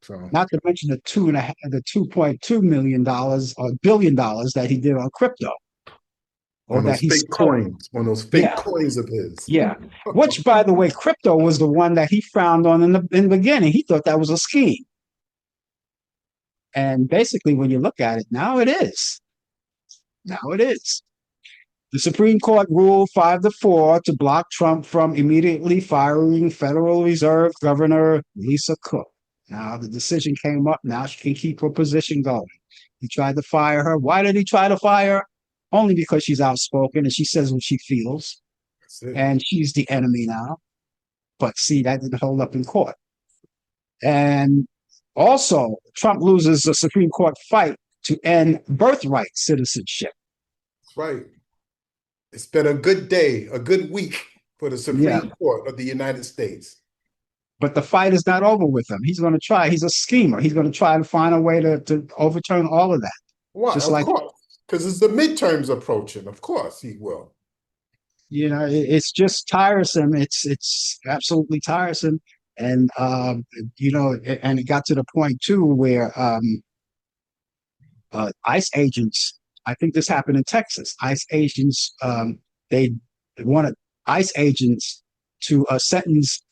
So, not to mention the $2.2 million or $1 billion that he did on crypto. or On that those he fake stole. coins, on those fake Yeah, coins of his. yeah. Which, by the way, crypto was the one that he frowned on in the beginning. He thought that was a scheme. And basically, when you look at it, now it is. Now it is. The Supreme Court ruled 5-4 to block Trump from immediately firing Federal Reserve Governor Lisa Cook. Now the decision came up. Now she can keep her position going. He tried to fire her. Why did he try to fire her? Only because she's outspoken and she says what she feels. That's it. And she's the enemy now. But see, that didn't hold up in court. And also, Trump loses the Supreme Court fight to end birthright citizenship. That's right. It's been a good day, a good week for the Yeah. Supreme Court of the United States. But the fight is not over with him. He's going to try. He's a schemer. He's going to try to find a way to overturn all of that. Why? Just Of like, course. Because it's the midterms approaching. Of course he will. it's just tiresome. It's absolutely tiresome. And, and it got to the point, too, where ICE agents, I think this happened in Texas, ICE agents, they wanted ICE agents to sentence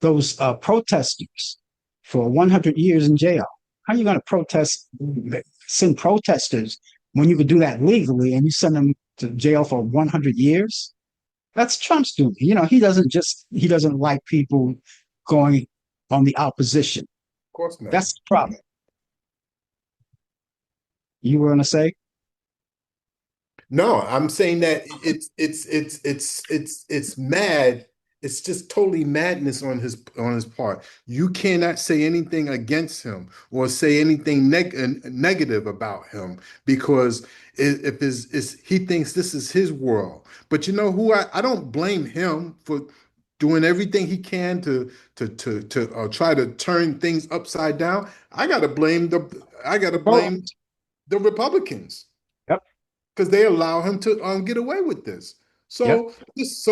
those protesters for 100 years in jail. How are you going to send protesters when you could do that legally and you send them to jail for 100 years? That's Trump's doing. He doesn't like people going on the opposition. Of course not. That's the problem. You were going to say? No, I'm saying that it's mad. It's just totally madness on his part. You cannot say anything against him or say anything negative about him because he thinks this is his world. But you know who I don't blame him for doing everything he can to try to turn things upside down. I gotta blame the Republicans Yep. because they allow him to get away with this. Yep. This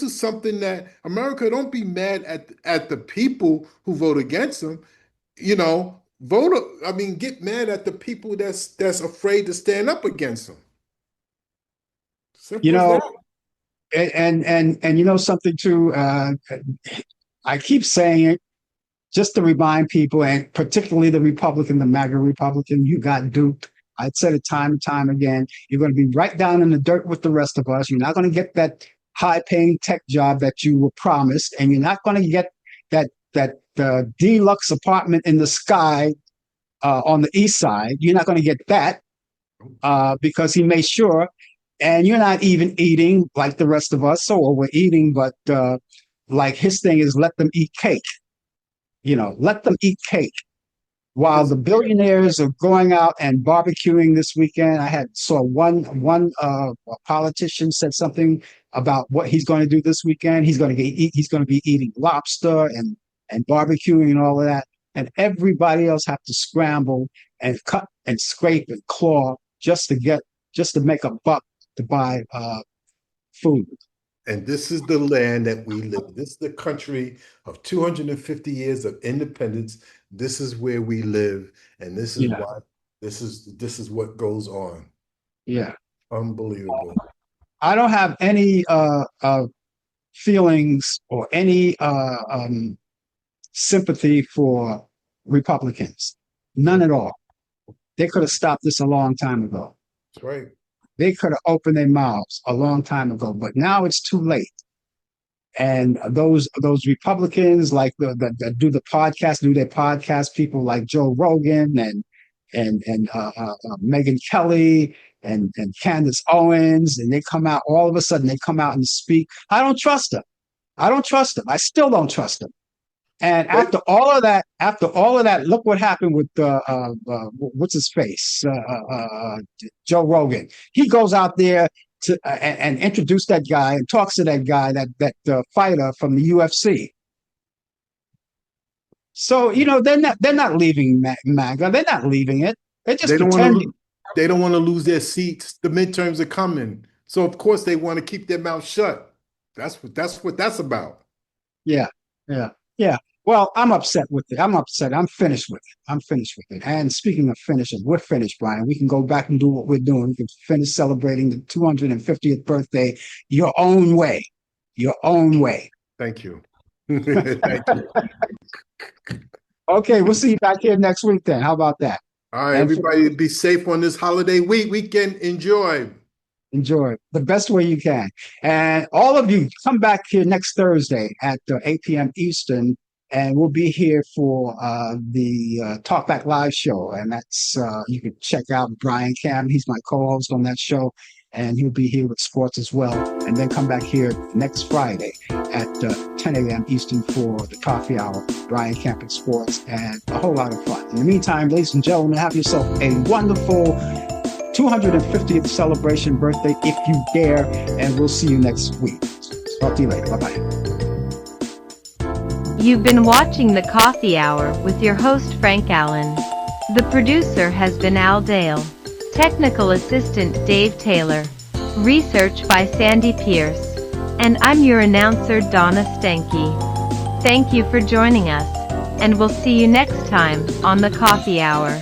is something that America don't be mad at the people who vote against him. Get mad at the people that's afraid to stand up against him. Simple as that. And something too. I keep saying it just to remind people, and particularly the MAGA Republican, you got duped. I've said it time and time again. You're going to be right down in the dirt with the rest of us. You're not going to get that high-paying tech job that you were promised, and you're not going to get that deluxe apartment in the sky on the east side. You're not going to get that because he made sure. And you're not even eating like the rest of us. So we're eating, but like his thing is let them eat cake. Let them eat cake. While the billionaires are going out and barbecuing this weekend, I saw one politician said something about what he's going to do this weekend. He's going to be eating lobster and barbecuing and all of that, and everybody else have to scramble and cut and scrape and claw just to make a buck to buy food. And this is the land that we live. This is the country of 250 years of independence. This is where we live, and this is why this is what goes on. Yeah, unbelievable. I don't have any feelings or any sympathy for Republicans. None at all. They could have stopped this a long time ago. That's right. They could have opened their mouths a long time ago, but now it's too late. And those Republicans like that do their podcast, people like Joe Rogan and Megyn Kelly and Candace Owens, and they come out all of a sudden. They come out and speak. I don't trust them. I still don't trust them. And after all of that, look what happened with what's his face, Joe Rogan. He goes out there and introduce that guy and talks to that guy, that fighter from the UFC. So they're not leaving MAGA. They're not leaving it. They're just pretending. They don't want to lose their seats. The midterms are coming, so of course they want to keep their mouth shut. That's what that's about. Yeah. Well, I'm upset with it. I'm upset. I'm finished with it. I'm finished with it. And speaking of finishing, we're finished, Brian. We can go back and do what we're doing. We can finish celebrating the 250th birthday your own way. Your own way. Thank you. Thank you. Okay, we'll see you back here next week then. How about that? All right, And everybody be safe on this holiday weekend. Enjoy. enjoy the best way you can. And all of you, come back here next Thursday at 8 p.m. Eastern, and we'll be here for the Talkback Live show. And that's, you can check out Brian Cam. He's my co-host on that show, and he'll be here with sports as well. And then come back here next Friday at 10 a.m. Eastern for the coffee hour, Brian Camp and Sports, and a whole lot of fun. In the meantime, ladies and gentlemen, have yourself a wonderful 250th celebration birthday if you dare, and we'll see you next week. Talk to you later. Bye-bye. You've been watching The Coffee Hour with your host Frank Allan. The producer has been Al Dale. Technical assistant Dave Taylor. Research by Sandy Pierce. And I'm your announcer Donna Stenke. Thank you for joining us, and we'll see you next time on The Coffee Hour.